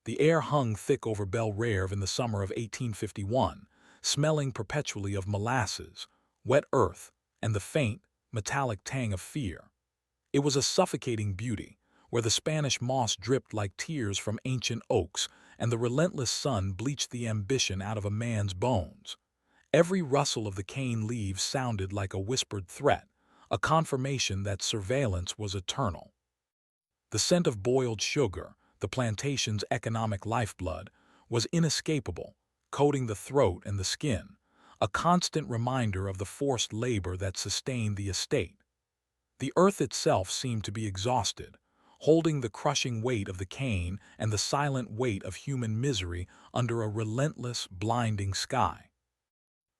The air hung thick over Belle Reve in the summer of 1851, smelling perpetually of molasses, wet earth, and the faint, metallic tang of fear. It was a suffocating beauty, where the Spanish moss dripped like tears from ancient oaks and the relentless sun bleached the ambition out of a man's bones. Every rustle of the cane leaves sounded like a whispered threat, a confirmation that surveillance was eternal. The scent of boiled sugar, the plantation's economic lifeblood, was inescapable, coating the throat and the skin, a constant reminder of the forced labor that sustained the estate. The earth itself seemed to be exhausted, holding the crushing weight of the cane and the silent weight of human misery under a relentless, blinding sky.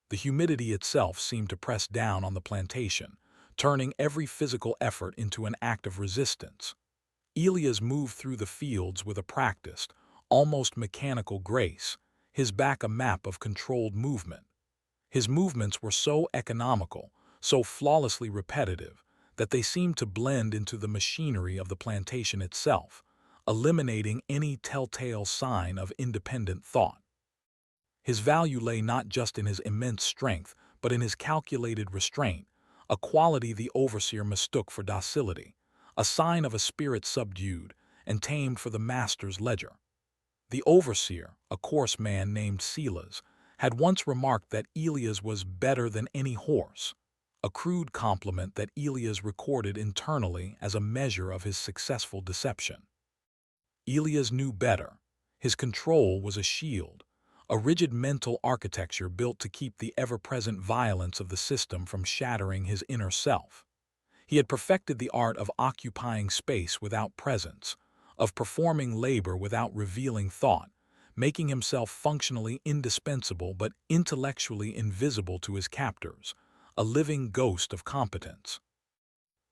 The humidity itself seemed to press down on the plantation, turning every physical effort into an act of resistance. Elias moved through the fields with a practiced, almost mechanical grace, his back a map of controlled movement. His movements were so economical, so flawlessly repetitive, that they seemed to blend into the machinery of the plantation itself, eliminating any telltale sign of independent thought. His value lay not just in his immense strength, but in his calculated restraint, a quality the overseer mistook for docility, a sign of a spirit subdued and tamed for the master's ledger. The overseer, a coarse man named Silas, had once remarked that Elias was better than any horse, a crude compliment that Elias recorded internally as a measure of his successful deception. Elias knew better. His control was a shield, a rigid mental architecture built to keep the ever-present violence of the system from shattering his inner self. He had perfected the art of occupying space without presence, of performing labor without revealing thought, making himself functionally indispensable but intellectually invisible to his captors, a living ghost of competence.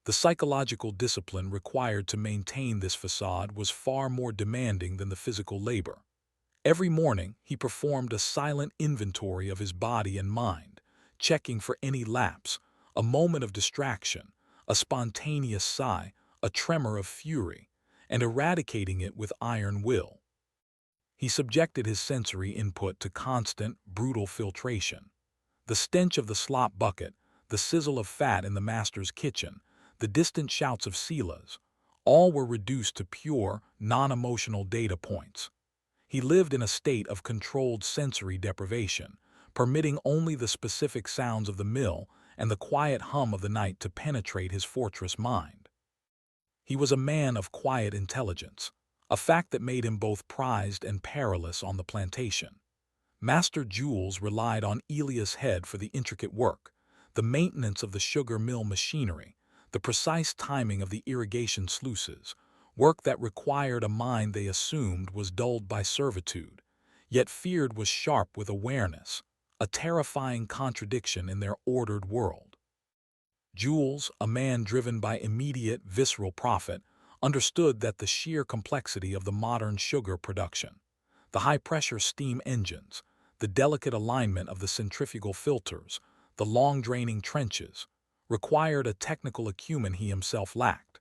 The psychological discipline required to maintain this facade was far more demanding than the physical labor. Every morning, he performed a silent inventory of his body and mind, checking for any lapse, a moment of distraction, a spontaneous sigh, a tremor of fury, and eradicating it with iron will. He subjected his sensory input to constant, brutal filtration. The stench of the slop bucket, the sizzle of fat in the master's kitchen, the distant shouts of Silas, all were reduced to pure, non-emotional data points. He lived in a state of controlled sensory deprivation, permitting only the specific sounds of the mill and the quiet hum of the night to penetrate his fortress mind. He was a man of quiet intelligence, a fact that made him both prized and perilous on the plantation. Master Jules relied on Elias' head for the intricate work, the maintenance of the sugar mill machinery, the precise timing of the irrigation sluices, work that required a mind they assumed was dulled by servitude, yet feared was sharp with awareness, a terrifying contradiction in their ordered world. Jules, a man driven by immediate, visceral profit, understood that the sheer complexity of the modern sugar production, the high-pressure steam engines, the delicate alignment of the centrifugal filters, the long-draining trenches, required a technical acumen he himself lacked.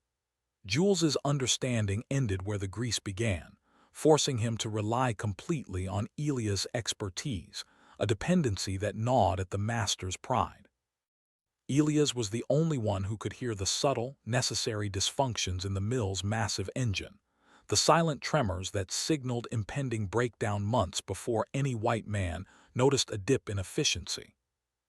Jules's understanding ended where the grease began, forcing him to rely completely on Elias' expertise, a dependency that gnawed at the master's pride. Elias was the only one who could hear the subtle, necessary dysfunctions in the mill's massive engine, the silent tremors that signaled impending breakdown months before any white man noticed a dip in efficiency.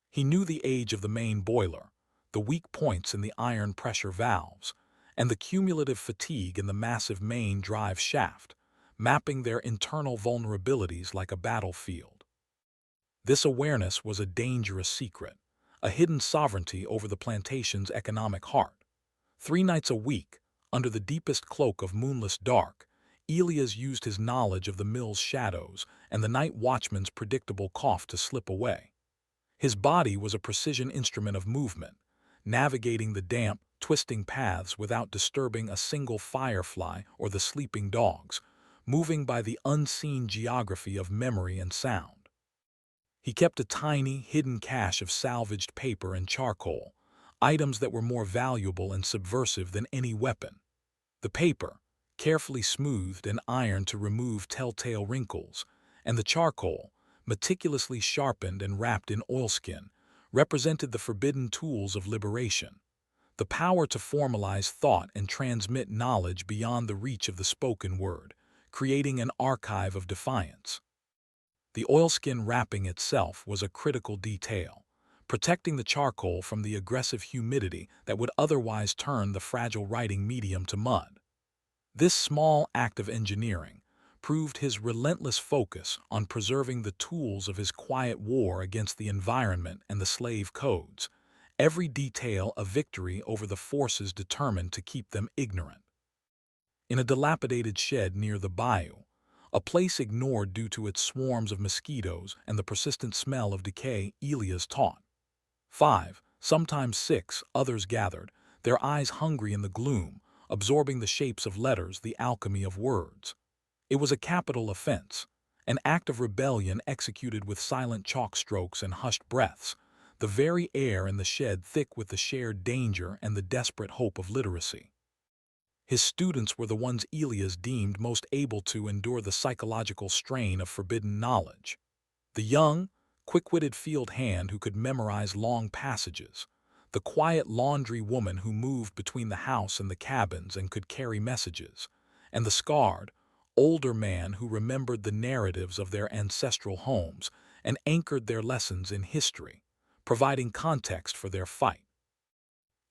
He knew the age of the main boiler, the weak points in the iron pressure valves, and the cumulative fatigue in the massive main drive shaft, mapping their internal vulnerabilities like a battlefield. This awareness was a dangerous secret, a hidden sovereignty over the plantation's economic heart. 3 nights a week, under the deepest cloak of moonless dark, Elias used his knowledge of the mill's shadows and the night watchman's predictable cough to slip away. His body was a precision instrument of movement, navigating the damp, twisting paths without disturbing a single firefly or the sleeping dogs, moving by the unseen geography of memory and sound. He kept a tiny, hidden cache of salvaged paper and charcoal, items that were more valuable and subversive than any weapon. The paper, carefully smoothed and ironed to remove telltale wrinkles, and the charcoal, meticulously sharpened and wrapped in oilskin, represented the forbidden tools of liberation, the power to formalize thought and transmit knowledge beyond the reach of the spoken word, creating an archive of defiance. The oilskin wrapping itself was a critical detail, protecting the charcoal from the aggressive humidity that would otherwise turn the fragile writing medium to mud. This small act of engineering proved his relentless focus on preserving the tools of his quiet war against the environment and the slave codes, every detail a victory over the forces determined to keep them ignorant. In a dilapidated shed near the bayou, a place ignored due to its swarms of mosquitoes and the persistent smell of decay, Elias taught. 5, sometimes 6, others gathered, their eyes hungry in the gloom, absorbing the shapes of letters, the alchemy of words. It was a capital offense, an act of rebellion executed with silent chalk strokes and hushed breaths, the very air in the shed thick with the shared danger and the desperate hope of literacy. His students were the ones Elias deemed most able to endure the psychological strain of forbidden knowledge. The young, quick-witted field hand who could memorize long passages, the quiet laundry woman who moved between the house and the cabins and could carry messages, and the scarred, older man who remembered the narratives of their ancestral homes and anchored their lessons in history, providing context for their fight.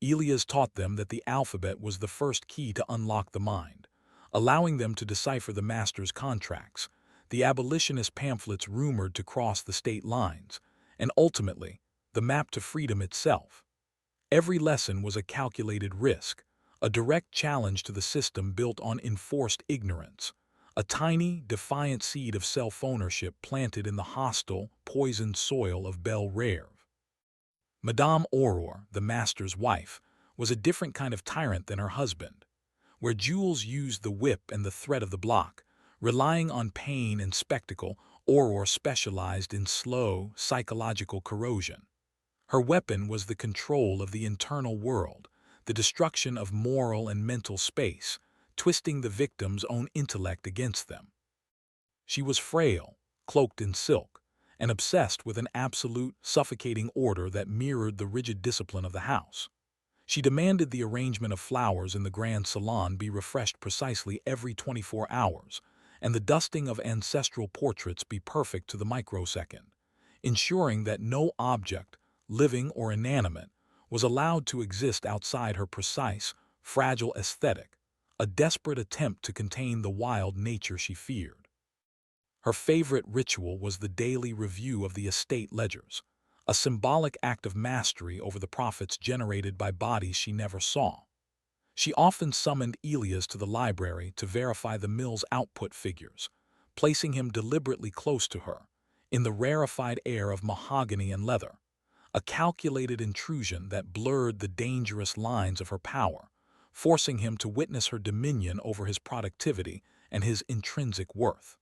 Elias taught them that the alphabet was the first key to unlock the mind, allowing them to decipher the master's contracts, the abolitionist pamphlets rumored to cross the state lines, and ultimately, the map to freedom itself. Every lesson was a calculated risk, a direct challenge to the system built on enforced ignorance, a tiny, defiant seed of self-ownership planted in the hostile, poisoned soil of Bel Rare. Madame Aurore, the master's wife, was a different kind of tyrant than her husband. Where Jules used the whip and the threat of the block, relying on pain and spectacle, Aurore specialized in slow, psychological corrosion. Her weapon was the control of the internal world, the destruction of moral and mental space, twisting the victim's own intellect against them. She was frail, cloaked in silk, and obsessed with an absolute, suffocating order that mirrored the rigid discipline of the house. She demanded the arrangement of flowers in the grand salon be refreshed precisely every 24 hours, and the dusting of ancestral portraits be perfect to the microsecond, ensuring that no object, living or inanimate, was allowed to exist outside her precise, fragile aesthetic, a desperate attempt to contain the wild nature she feared. Her favorite ritual was the daily review of the estate ledgers, a symbolic act of mastery over the profits generated by bodies she never saw. She often summoned Elias to the library to verify the mill's output figures, placing him deliberately close to her, in the rarefied air of mahogany and leather, a calculated intrusion that blurred the dangerous lines of her power, forcing him to witness her dominion over his productivity and his intrinsic worth.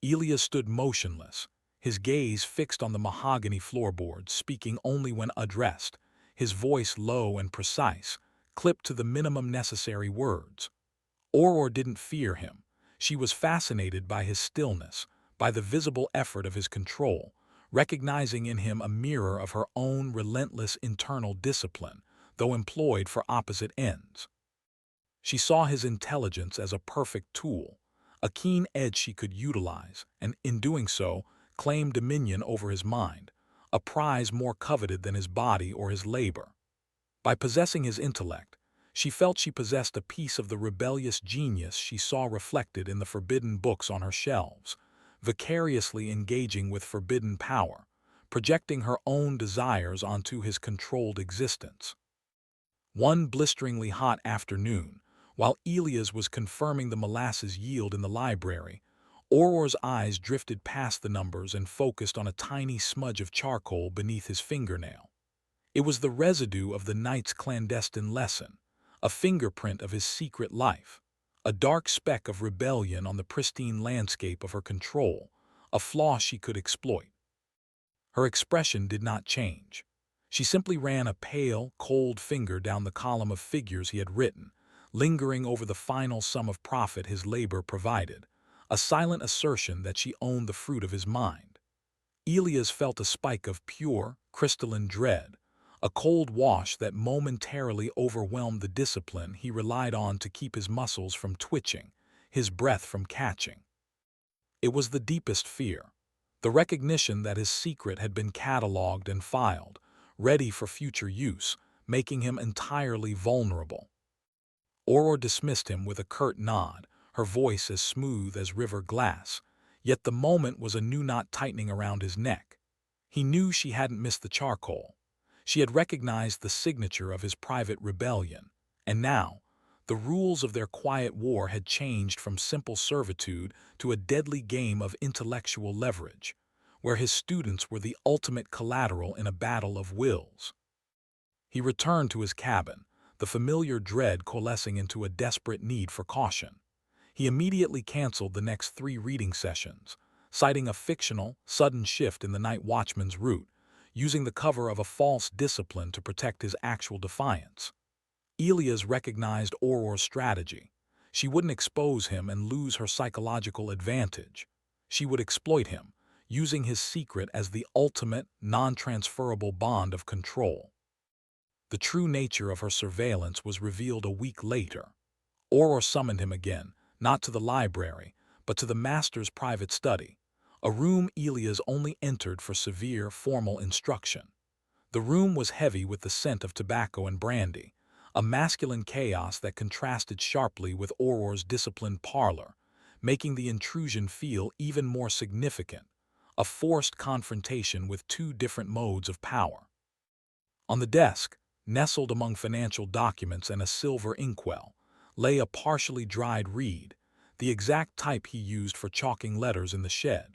Elias stood motionless, his gaze fixed on the mahogany floorboards, speaking only when addressed, his voice low and precise, clipped to the minimum necessary words. Aurore didn't fear him. She was fascinated by his stillness, by the visible effort of his control, recognizing in him a mirror of her own relentless internal discipline, though employed for opposite ends. She saw his intelligence as a perfect tool, a keen edge she could utilize, and in doing so, claim dominion over his mind, a prize more coveted than his body or his labor. By possessing his intellect, she felt she possessed a piece of the rebellious genius she saw reflected in the forbidden books on her shelves, vicariously engaging with forbidden power, projecting her own desires onto his controlled existence. One blisteringly hot afternoon, while Elias was confirming the molasses yield in the library, Aurore's eyes drifted past the numbers and focused on a tiny smudge of charcoal beneath his fingernail. It was the residue of the night's clandestine lesson, a fingerprint of his secret life, a dark speck of rebellion on the pristine landscape of her control, a flaw she could exploit. Her expression did not change. She simply ran a pale, cold finger down the column of figures he had written, lingering over the final sum of profit his labor provided, a silent assertion that she owned the fruit of his mind. Elias felt a spike of pure, crystalline dread, a cold wash that momentarily overwhelmed the discipline he relied on to keep his muscles from twitching, his breath from catching. It was the deepest fear, the recognition that his secret had been catalogued and filed, ready for future use, making him entirely vulnerable. Aurora dismissed him with a curt nod, her voice as smooth as river glass, yet the moment was a new knot tightening around his neck. He knew she hadn't missed the charcoal. She had recognized the signature of his private rebellion, and now, the rules of their quiet war had changed from simple servitude to a deadly game of intellectual leverage, where his students were the ultimate collateral in a battle of wills. He returned to his cabin, the familiar dread coalescing into a desperate need for caution. He immediately canceled the next 3 reading sessions, citing a fictional, sudden shift in the night watchman's route, using the cover of a false discipline to protect his actual defiance. Elias recognized Aurora's strategy. She wouldn't expose him and lose her psychological advantage. She would exploit him, using his secret as the ultimate, non-transferable bond of control. The true nature of her surveillance was revealed a week later. Aurora summoned him again, not to the library, but to the master's private study, a room Elias only entered for severe, formal instruction. The room was heavy with the scent of tobacco and brandy, a masculine chaos that contrasted sharply with Aurora's disciplined parlor, making the intrusion feel even more significant, a forced confrontation with 2 different modes of power. On the desk, nestled among financial documents and a silver inkwell, lay a partially dried reed, the exact type he used for chalking letters in the shed.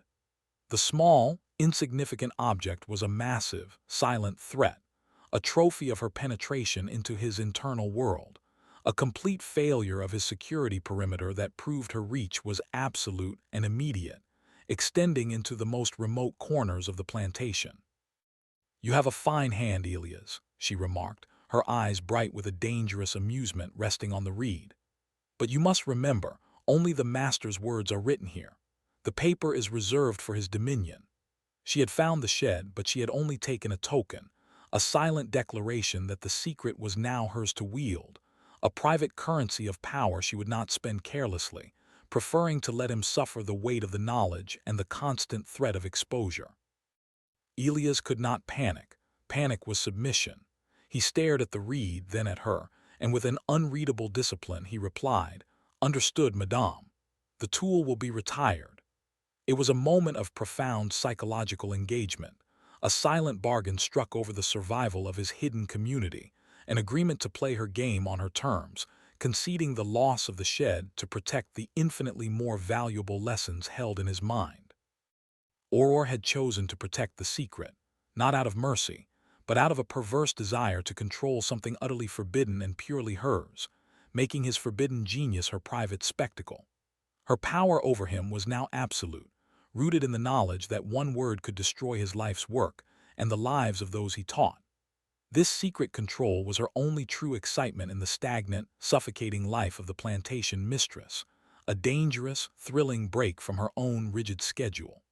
The small, insignificant object was a massive, silent threat, a trophy of her penetration into his internal world, a complete failure of his security perimeter that proved her reach was absolute and immediate, extending into the most remote corners of the plantation. "You have a fine hand, Elias," she remarked, her eyes bright with a dangerous amusement resting on the reed. "But you must remember, only the master's words are written here. The paper is reserved for his dominion." She had found the shed, but she had only taken a token, a silent declaration that the secret was now hers to wield, a private currency of power she would not spend carelessly, preferring to let him suffer the weight of the knowledge and the constant threat of exposure. Elias could not panic. Panic was submission. He stared at the reed, then at her, and with an unreadable discipline he replied, "Understood, madame. The tool will be retired." It was a moment of profound psychological engagement, a silent bargain struck over the survival of his hidden community, an agreement to play her game on her terms, conceding the loss of the shed to protect the infinitely more valuable lessons held in his mind. Aurora had chosen to protect the secret, not out of mercy, but out of a perverse desire to control something utterly forbidden and purely hers, making his forbidden genius her private spectacle. Her power over him was now absolute, rooted in the knowledge that one word could destroy his life's work and the lives of those he taught. This secret control was her only true excitement in the stagnant, suffocating life of the plantation mistress, a dangerous, thrilling break from her own rigid schedule.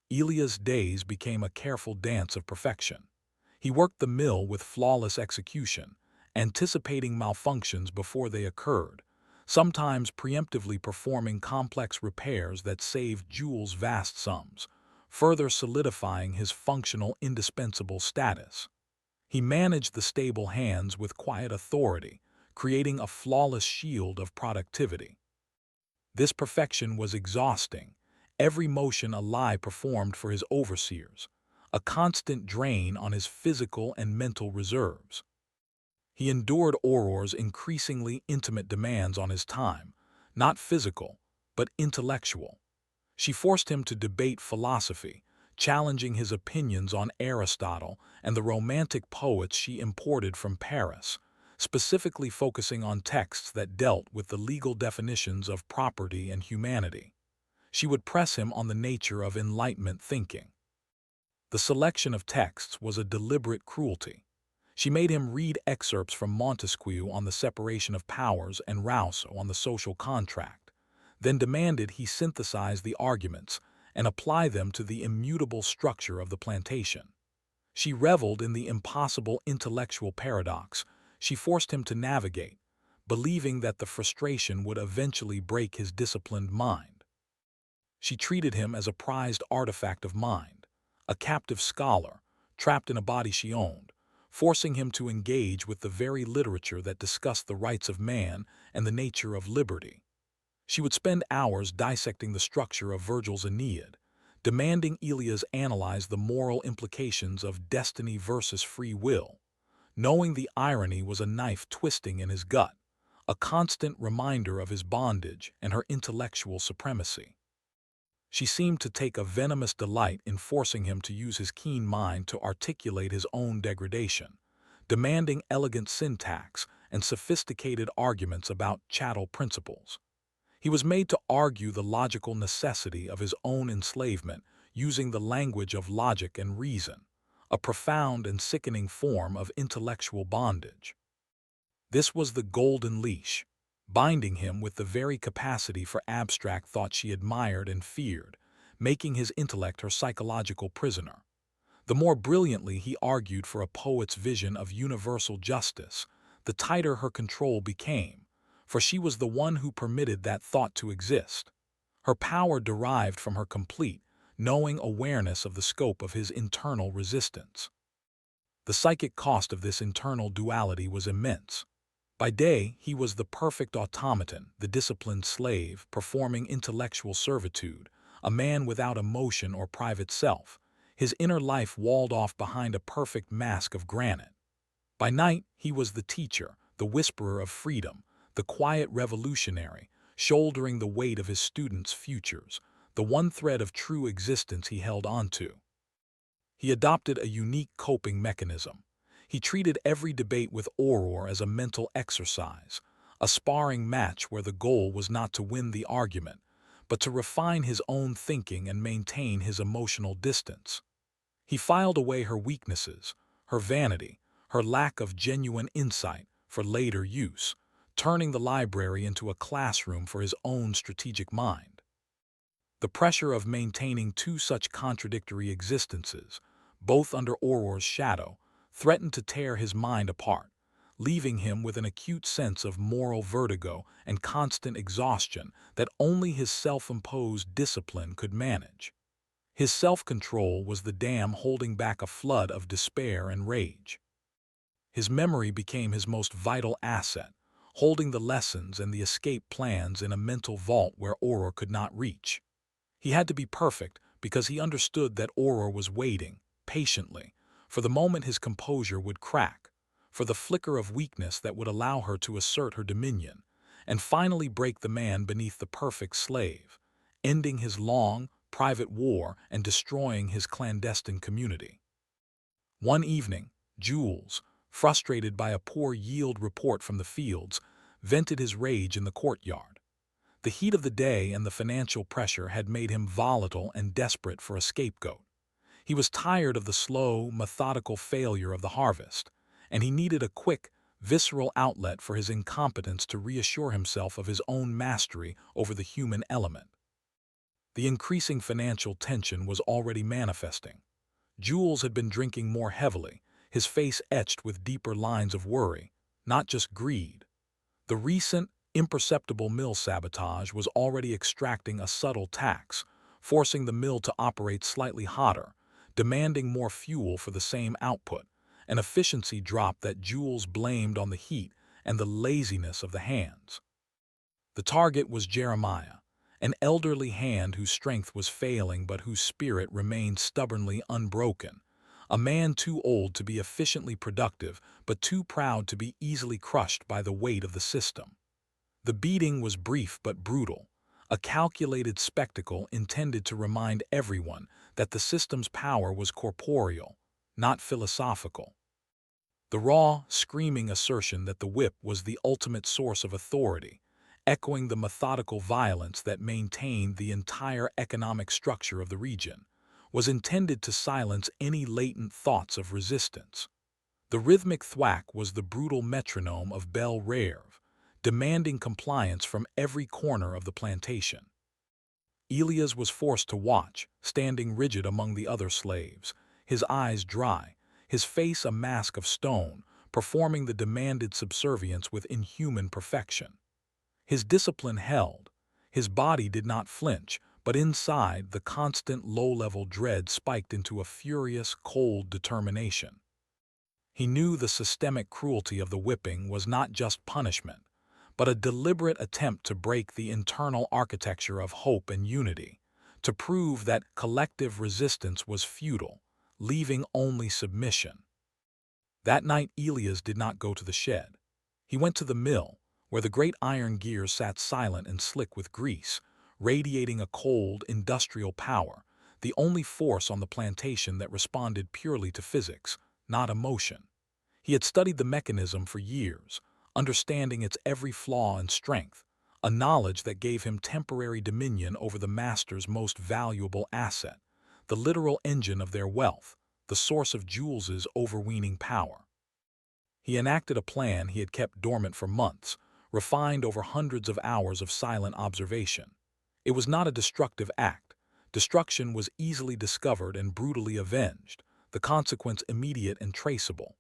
Elias' days became a careful dance of perfection. He worked the mill with flawless execution, anticipating malfunctions before they occurred, sometimes preemptively performing complex repairs that saved Jules vast sums, further solidifying his functional indispensable status. He managed the stable hands with quiet authority, creating a flawless shield of productivity. This perfection was exhausting, every motion a lie performed for his overseers, a constant drain on his physical and mental reserves. He endured Aurora's increasingly intimate demands on his time, not physical, but intellectual. She forced him to debate philosophy, challenging his opinions on Aristotle and the romantic poets she imported from Paris, specifically focusing on texts that dealt with the legal definitions of property and humanity. She would press him on the nature of Enlightenment thinking. The selection of texts was a deliberate cruelty. She made him read excerpts from Montesquieu on the separation of powers and Rousseau on the social contract, then demanded he synthesize the arguments and apply them to the immutable structure of the plantation. She reveled in the impossible intellectual paradox she forced him to navigate, believing that the frustration would eventually break his disciplined mind. She treated him as a prized artifact of mind, a captive scholar, trapped in a body she owned, forcing him to engage with the very literature that discussed the rights of man and the nature of liberty. She would spend hours dissecting the structure of Virgil's Aeneid, demanding Elias analyze the moral implications of destiny versus free will, knowing the irony was a knife twisting in his gut, a constant reminder of his bondage and her intellectual supremacy. She seemed to take a venomous delight in forcing him to use his keen mind to articulate his own degradation, demanding elegant syntax and sophisticated arguments about chattel principles. He was made to argue the logical necessity of his own enslavement using the language of logic and reason, a profound and sickening form of intellectual bondage. This was the golden leash, binding him with the very capacity for abstract thought she admired and feared, making his intellect her psychological prisoner. The more brilliantly he argued for a poet's vision of universal justice, the tighter her control became, for she was the one who permitted that thought to exist. Her power derived from her complete, knowing awareness of the scope of his internal resistance. The psychic cost of this internal duality was immense. By day, he was the perfect automaton, the disciplined slave, performing intellectual servitude, a man without emotion or private self, his inner life walled off behind a perfect mask of granite. By night, he was the teacher, the whisperer of freedom, the quiet revolutionary, shouldering the weight of his students' futures, the one thread of true existence he held onto. He adopted a unique coping mechanism. He treated every debate with Aurore as a mental exercise, a sparring match where the goal was not to win the argument, but to refine his own thinking and maintain his emotional distance. He filed away her weaknesses, her vanity, her lack of genuine insight for later use, turning the library into a classroom for his own strategic mind. The pressure of maintaining two such contradictory existences, both under Aurore's shadow, threatened to tear his mind apart, leaving him with an acute sense of moral vertigo and constant exhaustion that only his self-imposed discipline could manage. His self-control was the dam holding back a flood of despair and rage. His memory became his most vital asset, holding the lessons and the escape plans in a mental vault where Aurore could not reach. He had to be perfect because he understood that Aurore was waiting, patiently, for the moment his composure would crack, for the flicker of weakness that would allow her to assert her dominion, and finally break the man beneath the perfect slave, ending his long, private war and destroying his clandestine community. One evening, Jules, frustrated by a poor yield report from the fields, vented his rage in the courtyard. The heat of the day and the financial pressure had made him volatile and desperate for a scapegoat. He was tired of the slow, methodical failure of the harvest, and he needed a quick, visceral outlet for his incompetence to reassure himself of his own mastery over the human element. The increasing financial tension was already manifesting. Jules had been drinking more heavily, his face etched with deeper lines of worry, not just greed. The recent, imperceptible mill sabotage was already extracting a subtle tax, forcing the mill to operate slightly hotter, demanding more fuel for the same output, an efficiency drop that Jules blamed on the heat and the laziness of the hands. The target was Jeremiah, an elderly hand whose strength was failing but whose spirit remained stubbornly unbroken, a man too old to be efficiently productive but too proud to be easily crushed by the weight of the system. The beating was brief but brutal, a calculated spectacle intended to remind everyone that the system's power was corporeal, not philosophical. The raw, screaming assertion that the whip was the ultimate source of authority, echoing the methodical violence that maintained the entire economic structure of the region, was intended to silence any latent thoughts of resistance. The rhythmic thwack was the brutal metronome of Belle Reve, demanding compliance from every corner of the plantation. Elias was forced to watch, standing rigid among the other slaves, his eyes dry, his face a mask of stone, performing the demanded subservience with inhuman perfection. His discipline held. His body did not flinch, but inside the constant low-level dread spiked into a furious, cold determination. He knew the systemic cruelty of the whipping was not just punishment, but a deliberate attempt to break the internal architecture of hope and unity, to prove that collective resistance was futile, leaving only submission. That night Elias did not go to the shed. He went to the mill, where the great iron gears sat silent and slick with grease, radiating a cold, industrial power, the only force on the plantation that responded purely to physics, not emotion. He had studied the mechanism for years, understanding its every flaw and strength, a knowledge that gave him temporary dominion over the master's most valuable asset, the literal engine of their wealth, the source of Jules's overweening power. He enacted a plan he had kept dormant for months, refined over hundreds of hours of silent observation. It was not a destructive act. Destruction was easily discovered and brutally avenged, the consequence immediate and traceable.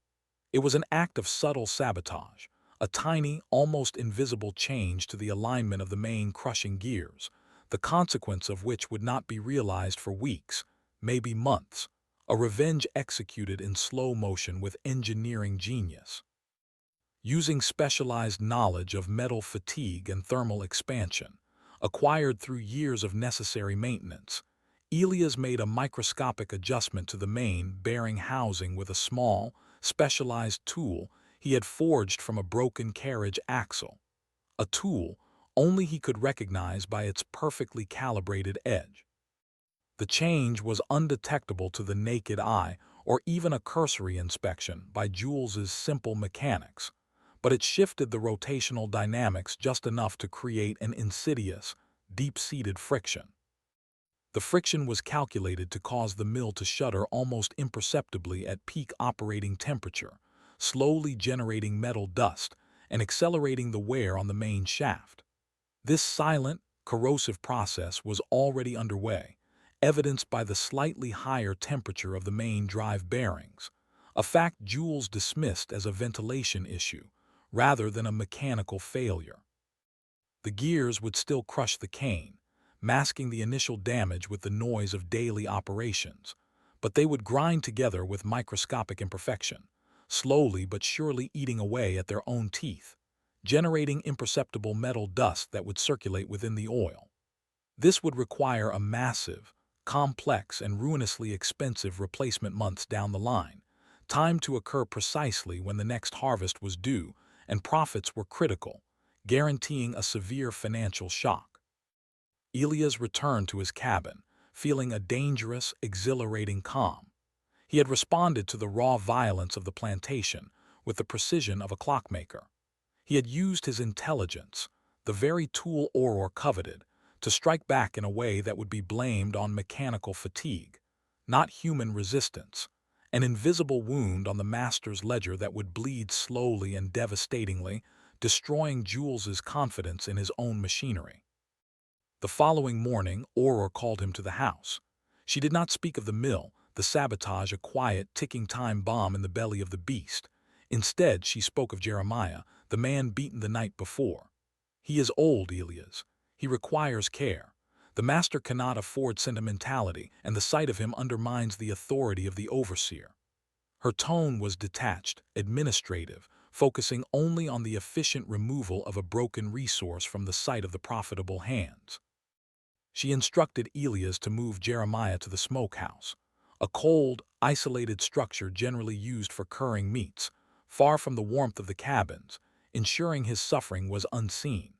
It was an act of subtle sabotage, a tiny, almost invisible change to the alignment of the main crushing gears, the consequence of which would not be realized for weeks, maybe months, a revenge executed in slow motion with engineering genius. Using specialized knowledge of metal fatigue and thermal expansion, acquired through years of necessary maintenance, Elias made a microscopic adjustment to the main bearing housing with a small, specialized tool he had forged from a broken carriage axle, a tool only he could recognize by its perfectly calibrated edge. The change was undetectable to the naked eye or even a cursory inspection by Jules's simple mechanics, but it shifted the rotational dynamics just enough to create an insidious, deep-seated friction. The friction was calculated to cause the mill to shudder almost imperceptibly at peak operating temperature, slowly generating metal dust and accelerating the wear on the main shaft. This silent, corrosive process was already underway, evidenced by the slightly higher temperature of the main drive bearings, a fact Jules dismissed as a ventilation issue rather than a mechanical failure. The gears would still crush the cane, masking the initial damage with the noise of daily operations, but they would grind together with microscopic imperfection, slowly but surely eating away at their own teeth, generating imperceptible metal dust that would circulate within the oil. This would require a massive, complex, and ruinously expensive replacement months down the line, timed to occur precisely when the next harvest was due and profits were critical, guaranteeing a severe financial shock. Elias returned to his cabin, feeling a dangerous, exhilarating calm. He had responded to the raw violence of the plantation with the precision of a clockmaker. He had used his intelligence, the very tool Aurora coveted, to strike back in a way that would be blamed on mechanical fatigue, not human resistance, an invisible wound on the master's ledger that would bleed slowly and devastatingly, destroying Jules's confidence in his own machinery. The following morning, Aurora called him to the house. She did not speak of the mill, the sabotage a quiet, ticking time bomb in the belly of the beast. Instead, she spoke of Jeremiah, the man beaten the night before. He is old, Elias. He requires care. The master cannot afford sentimentality, and the sight of him undermines the authority of the overseer. Her tone was detached, administrative, focusing only on the efficient removal of a broken resource from the sight of the profitable hands. She instructed Elias to move Jeremiah to the smokehouse, a cold, isolated structure generally used for curing meats, far from the warmth of the cabins, ensuring his suffering was unseen.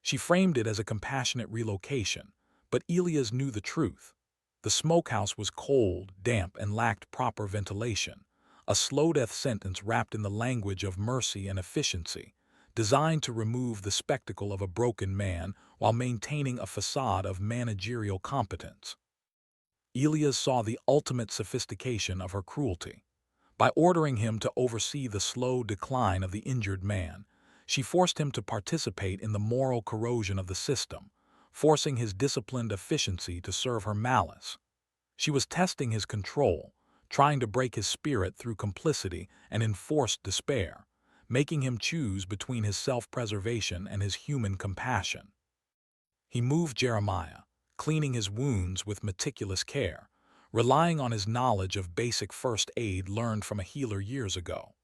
She framed it as a compassionate relocation, but Elias knew the truth. The smokehouse was cold, damp, and lacked proper ventilation, a slow-death sentence wrapped in the language of mercy and efficiency, designed to remove the spectacle of a broken man while maintaining a facade of managerial competence. Elias saw the ultimate sophistication of her cruelty. By ordering him to oversee the slow decline of the injured man, she forced him to participate in the moral corrosion of the system, forcing his disciplined efficiency to serve her malice. She was testing his control, trying to break his spirit through complicity and enforced despair, making him choose between his self-preservation and his human compassion. He moved Jeremiah, cleaning his wounds with meticulous care, relying on his knowledge of basic first aid learned from a healer years ago.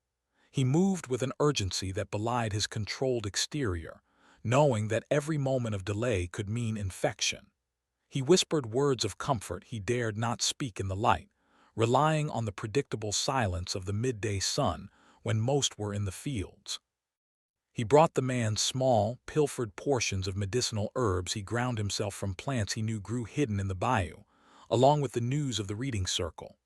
He moved with an urgency that belied his controlled exterior, knowing that every moment of delay could mean infection. He whispered words of comfort he dared not speak in the light, relying on the predictable silence of the midday sun when most were in the fields. He brought the man small, pilfered portions of medicinal herbs he ground himself from plants he knew grew hidden in the bayou, along with the news of the reading circle.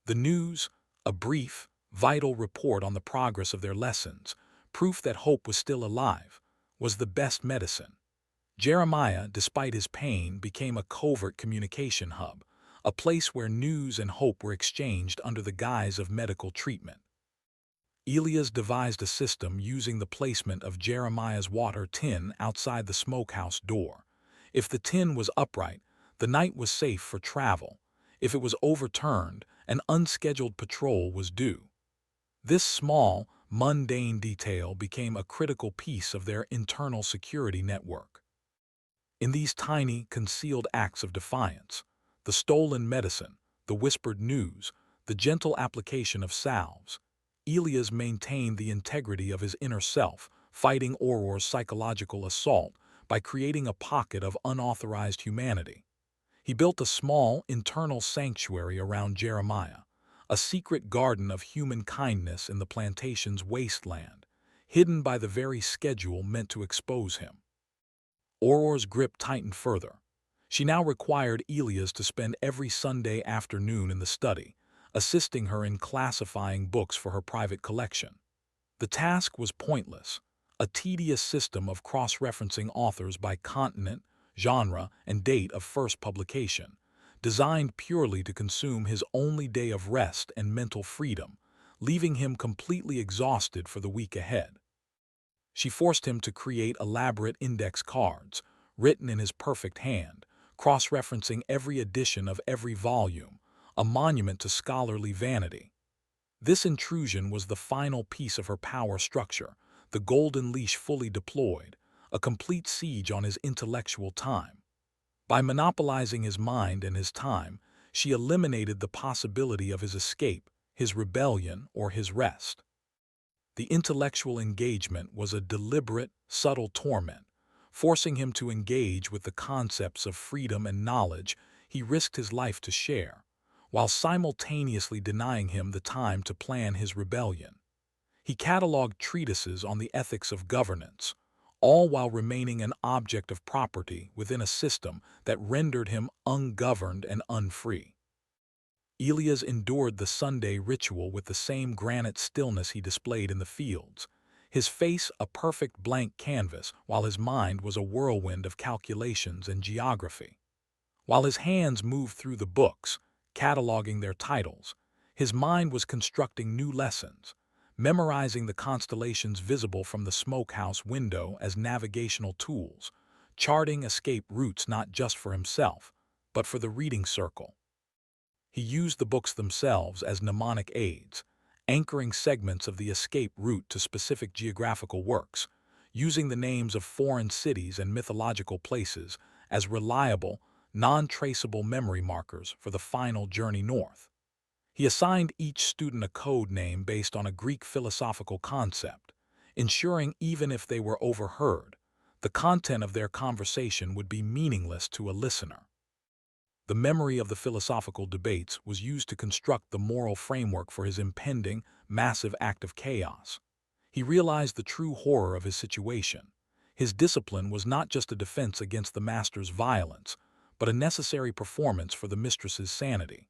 The news, a brief, vital report on the progress of their lessons, proof that hope was still alive, was the best medicine. Jeremiah, despite his pain, became a covert communication hub, a place where news and hope were exchanged under the guise of medical treatment. Elias devised a system using the placement of Jeremiah's water tin outside the smokehouse door. If the tin was upright, the night was safe for travel. If it was overturned, an unscheduled patrol was due. This small, mundane detail became a critical piece of their internal security network. In these tiny, concealed acts of defiance, the stolen medicine, the whispered news, the gentle application of salves, Elias maintained the integrity of his inner self, fighting Auror's psychological assault by creating a pocket of unauthorized humanity. He built a small, internal sanctuary around Jeremiah, a secret garden of human kindness in the plantation's wasteland, hidden by the very schedule meant to expose him. Auror's grip tightened further. She now required Elias to spend every Sunday afternoon in the study, assisting her in classifying books for her private collection. The task was pointless, a tedious system of cross-referencing authors by continent, genre, and date of first publication, designed purely to consume his only day of rest and mental freedom, leaving him completely exhausted for the week ahead. She forced him to create elaborate index cards, written in his perfect hand, cross-referencing every edition of every volume, a monument to scholarly vanity. This intrusion was the final piece of her power structure, the golden leash fully deployed, a complete siege on his intellectual time. By monopolizing his mind and his time, she eliminated the possibility of his escape, his rebellion, or his rest. The intellectual engagement was a deliberate, subtle torment, forcing him to engage with the concepts of freedom and knowledge he risked his life to share, while simultaneously denying him the time to plan his rebellion. He cataloged treatises on the ethics of governance, all while remaining an object of property within a system that rendered him ungoverned and unfree. Elias endured the Sunday ritual with the same granite stillness he displayed in the fields, his face a perfect blank canvas while his mind was a whirlwind of calculations and geography. While his hands moved through the books, cataloging their titles, his mind was constructing new lessons, memorizing the constellations visible from the smokehouse window as navigational tools, charting escape routes not just for himself, but for the reading circle. He used the books themselves as mnemonic aids, anchoring segments of the escape route to specific geographical works, using the names of foreign cities and mythological places as reliable, non-traceable memory markers for the final journey north. He assigned each student a code name based on a Greek philosophical concept, ensuring even if they were overheard, the content of their conversation would be meaningless to a listener. The memory of the philosophical debates was used to construct the moral framework for his impending, massive act of chaos. He realized the true horror of his situation. His discipline was not just a defense against the master's violence, but a necessary performance for the mistress's sanity.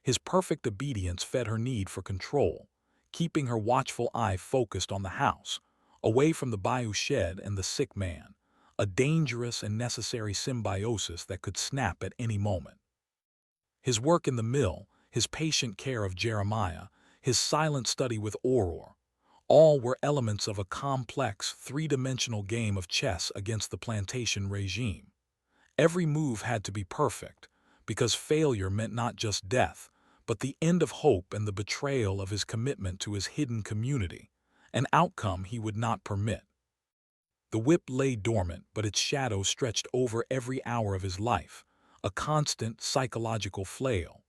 His perfect obedience fed her need for control, keeping her watchful eye focused on the house, away from the bayou shed and the sick man, a dangerous and necessary symbiosis that could snap at any moment. His work in the mill, his patient care of Jeremiah, his silent study with Aurora. All were elements of a complex, three-dimensional game of chess against the plantation regime. Every move had to be perfect, because failure meant not just death, but the end of hope and the betrayal of his commitment to his hidden community, an outcome he would not permit. The whip lay dormant, but its shadow stretched over every hour of his life, a constant psychological flail.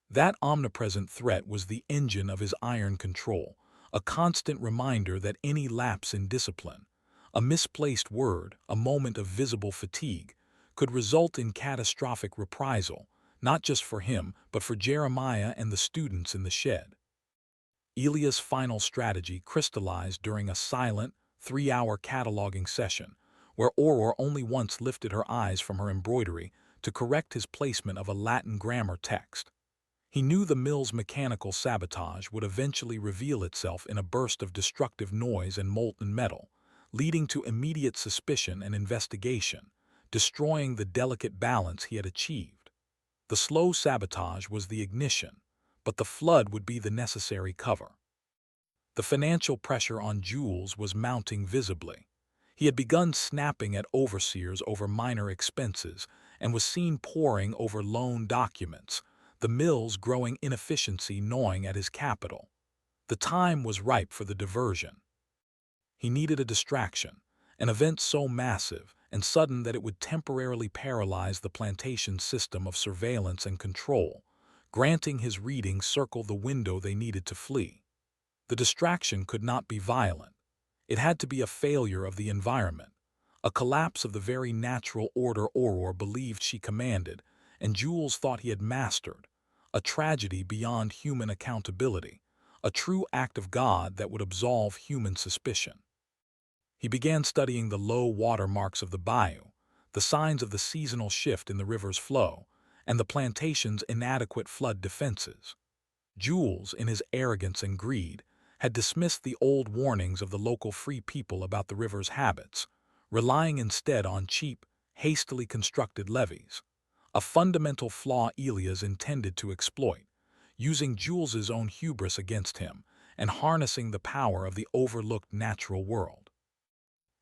That omnipresent threat was the engine of his iron control, a constant reminder that any lapse in discipline, a misplaced word, a moment of visible fatigue, could result in catastrophic reprisal, not just for him, but for Jeremiah and the students in the shed. Elia's final strategy crystallized during a silent, three-hour cataloging session, where Aurora only once lifted her eyes from her embroidery to correct his placement of a Latin grammar text. He knew the mill's mechanical sabotage would eventually reveal itself in a burst of destructive noise and molten metal, leading to immediate suspicion and investigation, destroying the delicate balance he had achieved. The slow sabotage was the ignition, but the flood would be the necessary cover. The financial pressure on Jules was mounting visibly. He had begun snapping at overseers over minor expenses and was seen poring over loan documents, the mill's growing inefficiency gnawing at his capital. The time was ripe for the diversion. He needed a distraction, an event so massive and sudden that it would temporarily paralyze the plantation's system of surveillance and control, granting his reading circle the window they needed to flee. The distraction could not be violent. It had to be a failure of the environment, a collapse of the very natural order Aurora believed she commanded and Jules thought he had mastered, a tragedy beyond human accountability, a true act of God that would absolve human suspicion. He began studying the low water marks of the bayou, the signs of the seasonal shift in the river's flow, and the plantation's inadequate flood defenses. Jules, in his arrogance and greed, had dismissed the old warnings of the local free people about the river's habits, relying instead on cheap, hastily constructed levees, a fundamental flaw Elias intended to exploit, using Jules's own hubris against him and harnessing the power of the overlooked natural world.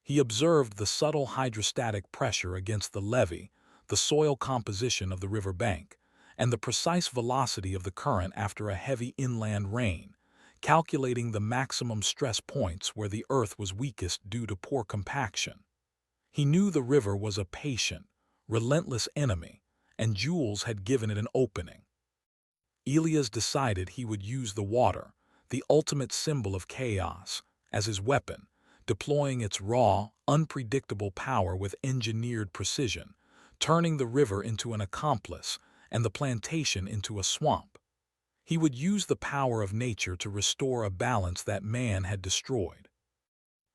He observed the subtle hydrostatic pressure against the levee, the soil composition of the river bank, and the precise velocity of the current after a heavy inland rain, calculating the maximum stress points where the earth was weakest due to poor compaction. He knew the river was a patient, relentless enemy, and Jules had given it an opening. Elias decided he would use the water, the ultimate symbol of chaos, as his weapon, deploying its raw, unpredictable power with engineered precision, turning the river into an accomplice and the plantation into a swamp. He would use the power of nature to restore a balance that man had destroyed.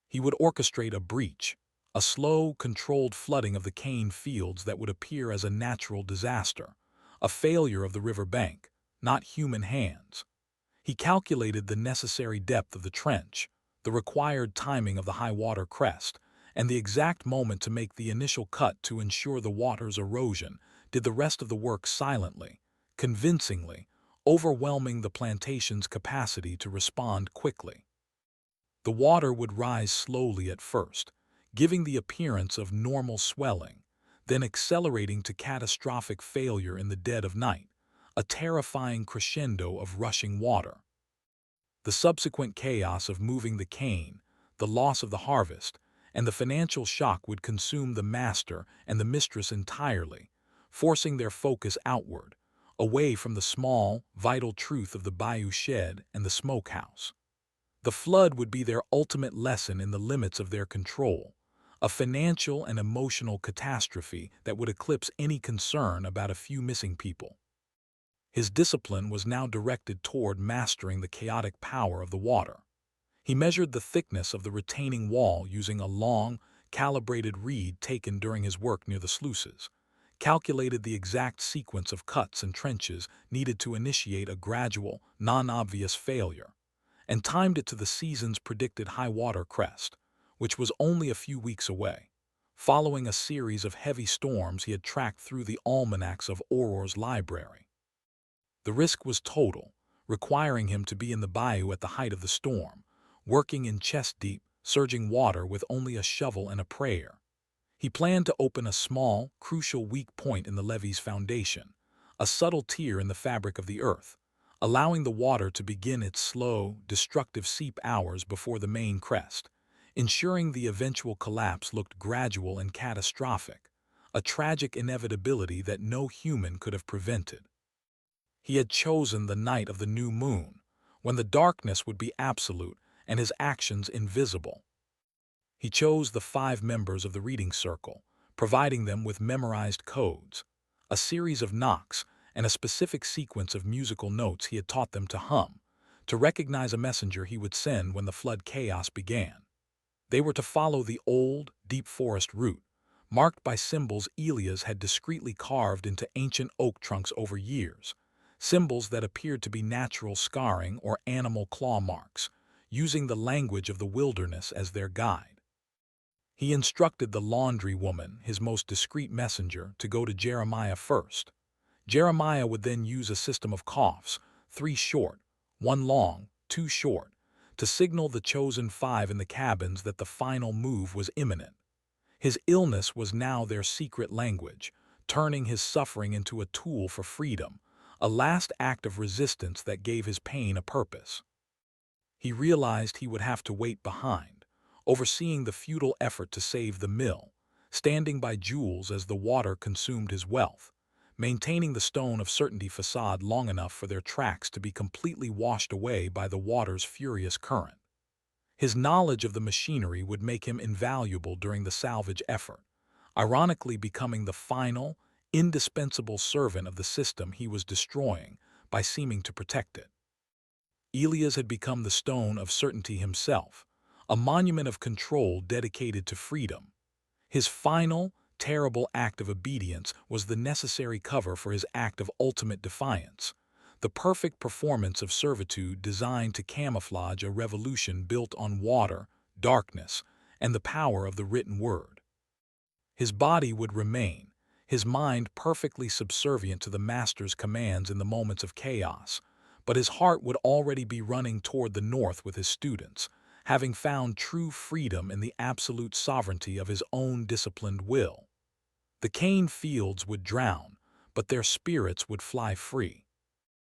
He would orchestrate a breach, a slow, controlled flooding of the cane fields that would appear as a natural disaster, a failure of the river bank, not human hands. He calculated the necessary depth of the trench, the required timing of the high water crest, and the exact moment to make the initial cut to ensure the water's erosion, did the rest of the work silently, convincingly, overwhelming the plantation's capacity to respond quickly. The water would rise slowly at first, giving the appearance of normal swelling, then accelerating to catastrophic failure in the dead of night, a terrifying crescendo of rushing water. The subsequent chaos of moving the cane, the loss of the harvest, and the financial shock would consume the master and the mistress entirely, forcing their focus outward, away from the small, vital truth of the bayou shed and the smokehouse. The flood would be their ultimate lesson in the limits of their control, a financial and emotional catastrophe that would eclipse any concern about a few missing people. His discipline was now directed toward mastering the chaotic power of the water. He measured the thickness of the retaining wall using a long, calibrated reed taken during his work near the sluices, calculated the exact sequence of cuts and trenches needed to initiate a gradual, non-obvious failure, and timed it to the season's predicted high-water crest, which was only a few weeks away, following a series of heavy storms he had tracked through the almanacs of Aurora's library. The risk was total, requiring him to be in the bayou at the height of the storm, working in chest-deep, surging water with only a shovel and a prayer. He planned to open a small, crucial weak point in the levee's foundation, a subtle tear in the fabric of the earth, allowing the water to begin its slow, destructive seep hours before the main crest, ensuring the eventual collapse looked gradual and catastrophic, a tragic inevitability that no human could have prevented. He had chosen the night of the new moon, when the darkness would be absolute and his actions invisible. He chose the 5 members of the reading circle, providing them with memorized codes, a series of knocks, and a specific sequence of musical notes he had taught them to hum, to recognize a messenger he would send when the flood chaos began. They were to follow the old, deep forest route, marked by symbols Elias had discreetly carved into ancient oak trunks over years, symbols that appeared to be natural scarring or animal claw marks, using the language of the wilderness as their guide. He instructed the laundry woman, his most discreet messenger, to go to Jeremiah first. Jeremiah would then use a system of coughs, 3 short, 1 long, 2 short, to signal the chosen 5 in the cabins that the final move was imminent. His illness was now their secret language, turning his suffering into a tool for freedom, a last act of resistance that gave his pain a purpose. He realized he would have to wait behind, overseeing the futile effort to save the mill, standing by Jules as the water consumed his wealth, maintaining the stone of certainty facade long enough for their tracks to be completely washed away by the water's furious current. His knowledge of the machinery would make him invaluable during the salvage effort, ironically becoming the final, indispensable servant of the system he was destroying by seeming to protect it. Elias had become the stone of certainty himself, a monument of control dedicated to freedom. His final, terrible act of obedience was the necessary cover for his act of ultimate defiance, the perfect performance of servitude designed to camouflage a revolution built on water, darkness, and the power of the written word. His body would remain, his mind perfectly subservient to the master's commands in the moments of chaos, but his heart would already be running toward the north with his students, having found true freedom in the absolute sovereignty of his own disciplined will. The cane fields would drown, but their spirits would fly free.